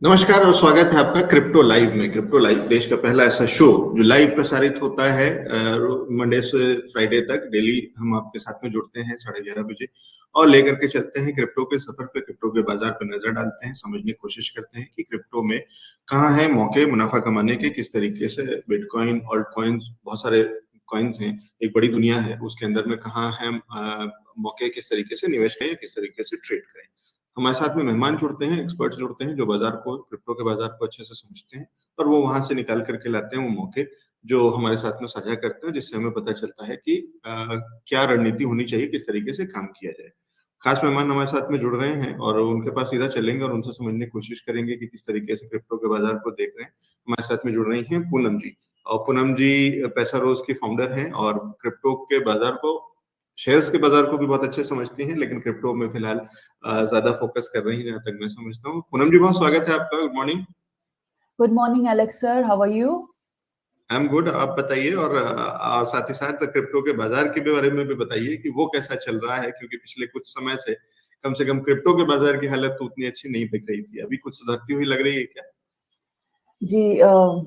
नमस्कार और स्वागत है आपका क्रिप्टो लाइव में। क्रिप्टो लाइव देश का पहला ऐसा शो जो लाइव प्रसारित होता है मंडे से फ्राइडे तक। डेली हम आपके साथ में जुड़ते हैं 11:30 बजे और लेकर के चलते हैं क्रिप्टो के सफर पे। क्रिप्टो के बाजार पर नजर डालते हैं, समझने की कोशिश करते हैं कि क्रिप्टो में कहाँ है मौके मुनाफा कमाने के, किस तरीके से बिटकॉइन, ऑल्ट कॉइन्स, बहुत सारे कॉइन्स हैं, एक बड़ी दुनिया है, उसके अंदर में कहाँ है मौके, किस तरीके से निवेश करें, किस तरीके से ट्रेड करें। हमारे साथ में मेहमान जुड़ते हैं, एक्सपर्ट्स जुड़ते हैं जो बाजार को, क्रिप्टो के बाजार को अच्छे से समझते हैं और वो वहां से निकाल करके लाते हैं वो मौके जो हमारे साथ में साझा करते हैं, जिससे हमें पता चलता है कि क्या रणनीति होनी चाहिए, किस तरीके से काम किया जाए। खास मेहमान हमारे साथ में जुड़ रहे हैं और उनके पास सीधा चलेंगे और उनसे समझने की कोशिश करेंगे कि किस तरीके से क्रिप्टो के बाजार को देख रहे हैं। हमारे साथ में जुड़ रही हैं पूनम जी। और पूनम जी पैसा रोज की फाउंडर हैं और क्रिप्टो के बाजार को, शेयर्स के बाजार को भी बहुत अच्छे समझती हैं, लेकिन क्रिप्टो में फिलहाल ज्यादा फोकस कर रही हैं जहां तक मैं समझता हूँ। पूनम जी बहुत स्वागत है आपका। Good morning. Good morning, Alex sir. How are you? I am good, आप बताइए और साथ ही साथ क्रिप्टो के बाजार के बारे में भी बताइए कि वो कैसा चल रहा है, क्योंकि पिछले कुछ समय से कम क्रिप्टो के बाजार की हालत तो उतनी अच्छी नहीं दिख रही थी। अभी कुछ सुधरती हुई लग रही है क्या? जी,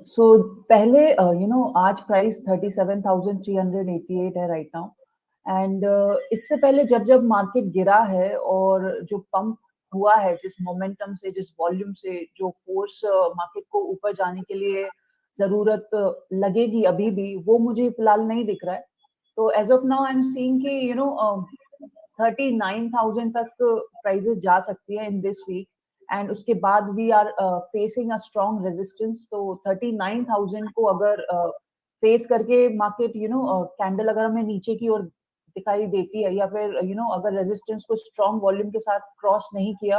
सो पहले आज प्राइस 37,388 है राइट नाउ। एंड इससे पहले जब जब मार्केट गिरा है और जो पंप हुआ है, जिस मोमेंटम से, जिस वॉल्यूम से, जो फोर्स मार्केट को ऊपर जाने के लिए जरूरत लगेगी अभी भी, वो मुझे फिलहाल नहीं दिख रहा है। तो as of now I am seeing कि 39,000 तक प्राइसेस जा सकती है इन दिस वीक। एंड उसके बाद we are facing a strong resistance. तो 39,000 को अगर फेस करके मार्केट कैंडल अगर हमें नीचे की ओर दिखाई देती है, या फिर अगर रेजिस्टेंस को स्ट्रॉन्ग वॉल्यूम के साथ क्रॉस नहीं किया,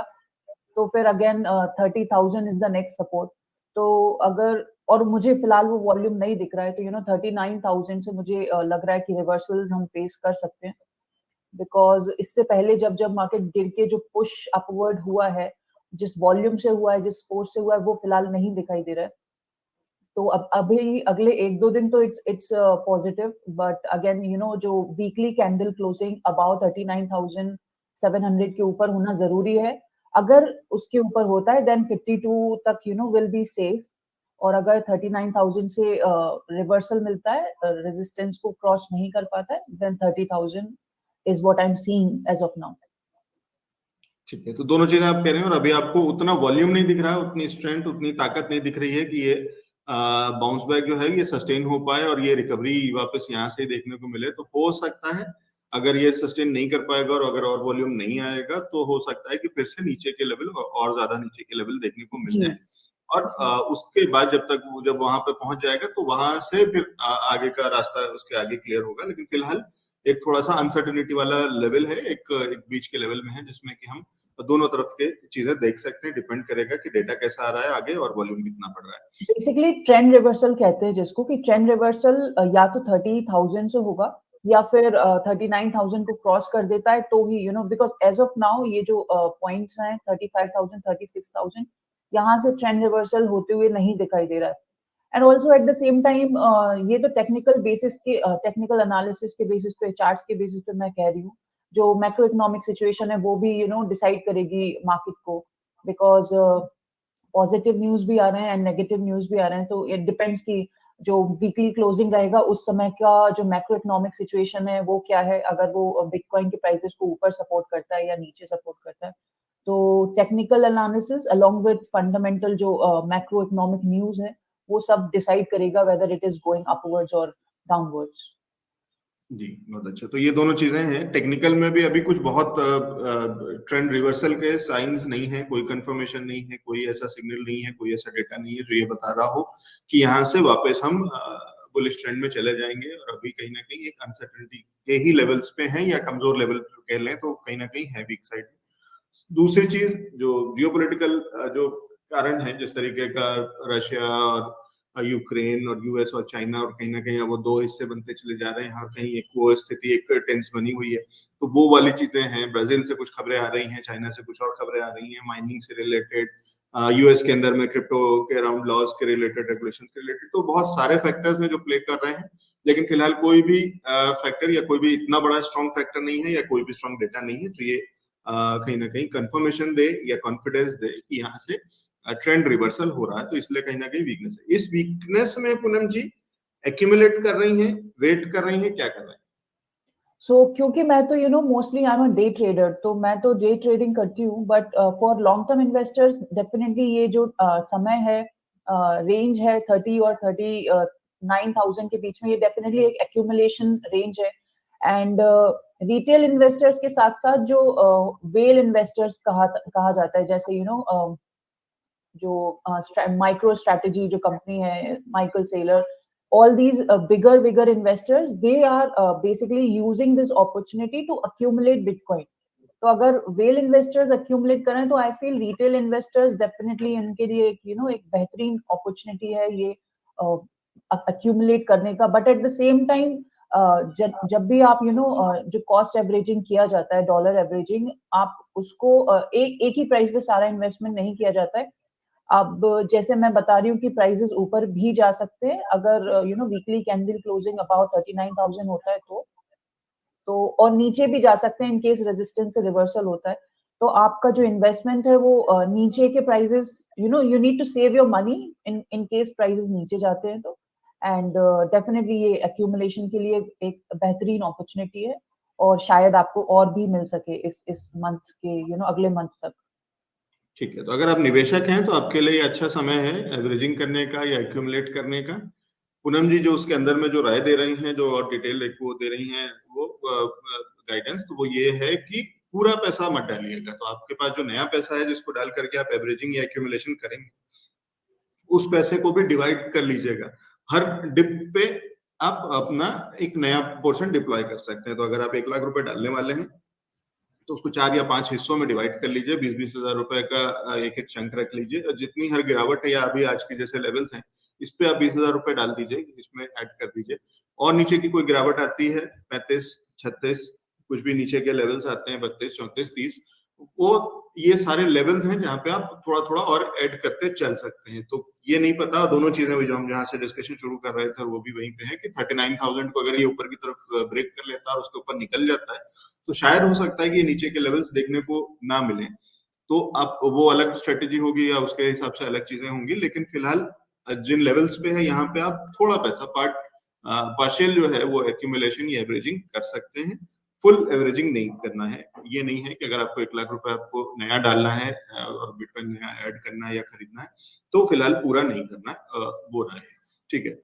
तो फिर again 30,000 is the next support. तो अगर, और मुझे फिलहाल वो वॉल्यूम नहीं दिख रहा है, तो 39,000 से मुझे लग रहा है कि रिवर्सल्स हम फेस कर सकते हैं। बिकॉज इससे पहले जब जब मार्केट गिर के जो पुश अपवर्ड हुआ है, जिस वॉल्यूम से हुआ है, जिस फोर्स से हुआ है, वो फिलहाल नहीं दिखाई दे रहा है। तो अब अभी अगले एक दो दिन तो इट्स पॉजिटिव, बट अगेन जो वीकली कैंडल क्लोजिंग अबाउट 39,700 के ऊपर होना जरूरी है। अगर उसके ऊपर होता है देन 52 तक विल बी सेफ। और अगर 39,000 से रिवर्सल मिलता है, रेजिस्टेंस को क्रॉस नहीं कर पाता है, then 30,000 is what I am seeing as of now. ठीक है, तो दोनों चीजें आप कह रहे हैं और अभी आपको उतना वॉल्यूम नहीं दिख रहा है, उतनी स्ट्रेंथ, उतनी ताकत नहीं दिख रही है कि ये बाउंस बैक जो है ये सस्टेन हो पाए और ये रिकवरी वापस यहाँ से देखने को मिले। तो हो सकता है अगर ये सस्टेन नहीं कर पाएगा और अगर और वॉल्यूम नहीं आएगा तो हो सकता है कि फिर से नीचे के लेवल और ज्यादा नीचे के लेवल देखने को मिल जी। जाए। और उसके बाद जब तक वो जब वहां पे पहुंच जाएगा तो वहां से फिर आगे का रास्ता उसके आगे क्लियर होगा। लेकिन फिलहाल एक थोड़ा सा अनसर्टेनिटी वाला लेवल है, एक बीच के लेवल में है, जिसमें कि हम दोनों तरफ के चीजें देख सकते हैं। डिपेंड करेगा कि डेटा कैसा आ रहा है आगे और वॉल्यूम कितना बढ़ रहा है। बेसिकली ट्रेंड रिवर्सल कहते हैं जिसको, कि ट्रेंड रिवर्सल या तो 30,000 से होगा या फिर 39,000 को क्रॉस कर देता है तो ही बिकॉज एज ऑफ नाउ ये जो पॉइंट्स हैं 35,000, 36,000, यहाँ से ट्रेंड रिवर्सल होते हुए नहीं दिखाई दे रहा है। And also at the same time ये तो टेक्निकल बेसिस के, टेक्निकल एनालिसिस के बेसिस पे, चार्ट्स के बेसिस पे मैं कह रही हूँ। जो मैक्रो इकोनॉमिक सिचुएशन है वो भी डिसाइड करेगी मार्केट को। बिकॉज पॉजिटिव न्यूज भी आ रहे हैं एंड नेगेटिव न्यूज भी आ रहे हैं, तो इट डिपेंड्स कि जो वीकली क्लोजिंग रहेगा उस समय का जो मैक्रो इकोनॉमिक सिचुएशन है वो क्या है, अगर वो बिटकॉइन के प्राइसेस को ऊपर सपोर्ट करता है या नीचे सपोर्ट करता है। तो technical analysis along with fundamental जो मैक्रो इकोनॉमिक न्यूज है, वो सब डिसाइड करेगा whether it is going upwards और डाउनवर्ड्स। जी, बहुत अच्छा। तो ये दोनों चीजें हैं। टेक्निकल में भी अभी कुछ बहुत ट्रेंड रिवर्सल के साइंस नहीं है, कोई कंफर्मेशन नहीं है, कोई ऐसा सिग्नल नहीं है, कोई ऐसा डेटा नहीं है जो ये बता रहा हो कि यहाँ से वापस हम बुलिश ट्रेंड में चले जाएंगे। और अभी कहीं ना कहीं एक अनसर्टेनिटी के ही लेवल्स पे हैं, या कमजोर लेवल कह लें तो कहीं ना कहीं है वीक साइड। दूसरी चीज जो जियोपॉलिटिकल जो कारण है, जिस तरीके का रशिया और यूक्रेन और यूएस और चाइना, और कहीं ना कहीं वो दो हिस्से बनते चले जा रहे हैं, हर कहीं एक वो स्थिति, एक टेंस बनी हुई है। तो वो वाली चीजें हैं। ब्राजील से कुछ खबरें आ रही हैं, चाइना से कुछ और खबरें आ रही हैं, माइनिंग से रिलेटेड, यूएस के अंदर में क्रिप्टो के अराउंड लॉज के रिलेटेड, रेगुलेशन के रिलेटेड। तो बहुत सारे फैक्टर्स हैं जो प्ले कर रहे हैं, लेकिन फिलहाल कोई भी फैक्टर या कोई भी इतना बड़ा स्ट्रॉन्ग फैक्टर नहीं है, या कोई भी स्ट्रॉन्ग डेटा नहीं है जो ये कहीं ना कहीं कंफर्मेशन दे या कॉन्फिडेंस दे कि यहाँ से ट्रेंड रिवर्सल हो रहा है, तो इसलिए कहीं ना कहीं वीकनेस है। इस वीकनेस में पूनम जी एक्यूमुलेट कर रही हैं, वेट कर रही हैं, क्या कर रही हैं? क्योंकि मैं तो mostly I am a day trader, तो मैं तो डे ट्रेडिंग करती हूँ, but for long term investors definitely ये जो समय है, रेंज है 30 और 39,000 के बीच में, ये डेफिनेटली एक एक्यूमुलेशन रेंज है। एंड रिटेल इन्वेस्टर्स के साथ साथ जो वेल इन्वेस्टर्स कहा जाता है, जैसे जो माइक्रो स्ट्रेटेजी जो कंपनी है, Michael Saylor, all these bigger investors, they are basically using this opportunity to accumulate Bitcoin. तो अगर वेल इन्वेस्टर्स accumulate करें तो I feel retail investors definitely उनके लिए एक बेहतरीन अपॉर्चुनिटी है ये accumulate करने का। But at the same time जब भी आप जो कॉस्ट एवरेजिंग किया जाता है, डॉलर एवरेजिंग, आप उसको एक ही प्राइस पे सारा इन्वेस्टमेंट नहीं किया जाता है। अब जैसे मैं बता रही हूँ कि प्राइसेस ऊपर भी जा सकते हैं अगर वीकली कैंडल क्लोजिंग अबाउट 39,000 होता है तो और नीचे भी जा सकते हैं इन केस रेजिस्टेंस से रिवर्सल होता है। तो आपका जो इन्वेस्टमेंट है वो नीचे के prices, you need to save your money in case prices नीचे जाते हैं तो। एंड डेफिनेटली ये एक्यूमुलेशन के लिए एक बेहतरीन अपॉर्चुनिटी है, और शायद आपको और भी मिल सके इस मंथ के अगले मंथ तक। ठीक है, तो अगर आप निवेशक हैं तो आपके लिए अच्छा समय है एवरेजिंग करने का या एक्यूमुलेट करने का। पूनम जी जो उसके अंदर में जो राय दे रही हैं, जो और डिटेल एक वो दे रही हैं, वो गाइडेंस, तो वो ये है कि पूरा पैसा मत डालिएगा। तो आपके पास जो नया पैसा है जिसको डाल करके आप एवरेजिंग या एक्यूमुलेशन करेंगे, उस पैसे को भी डिवाइड कर लीजिएगा। हर डिप पे आप अपना एक नया पोर्शन डिप्लॉय कर सकते हैं। तो अगर आप 1 लाख रुपए डालने वाले हैं तो उसको 4 या 5 हिस्सों में डिवाइड कर लीजिए, 20-20 हजार रुपए का एक चंक रख लीजिए, और जितनी हर गिरावट है या अभी आज के जैसे लेवल्स हैं, इस पे आप 20,000 रुपए डाल दीजिए, इसमें ऐड कर दीजिए। और नीचे की कोई गिरावट आती है 35, 36, कुछ भी नीचे के लेवल्स आते हैं 32, 34, 30, वो ये सारे लेवल्स हैं जहाँ पे आप थोड़ा थोड़ा और ऐड करते चल सकते हैं। तो ये नहीं पता, दोनों चीजें जो हम जहाँ से डिस्कशन शुरू कर रहे थे वो भी वहीं पे है कि 39,000 को अगर ये ऊपर की तरफ ब्रेक कर लेता है और उसके ऊपर निकल जाता है, तो शायद हो सकता है कि नीचे के लेवल्स देखने को ना मिले। तो आप वो अलग स्ट्रेटेजी होगी या उसके हिसाब से अलग चीजें होंगी, लेकिन फिलहाल जिन लेवल्स पे है यहाँ पे आप थोड़ा पैसा पार्शियल जो है वो एक्यूमुलेशन या एवरेजिंग कर सकते हैं। फुल एवरेजिंग नहीं करना है। ये नहीं है कि अगर आपको 1 लाख रुपए आपको नया डालना है और बिटकॉइन नया ऐड करना है या खरीदना है तो फिलहाल पूरा नहीं करना है, वो रहा है। ठीक है।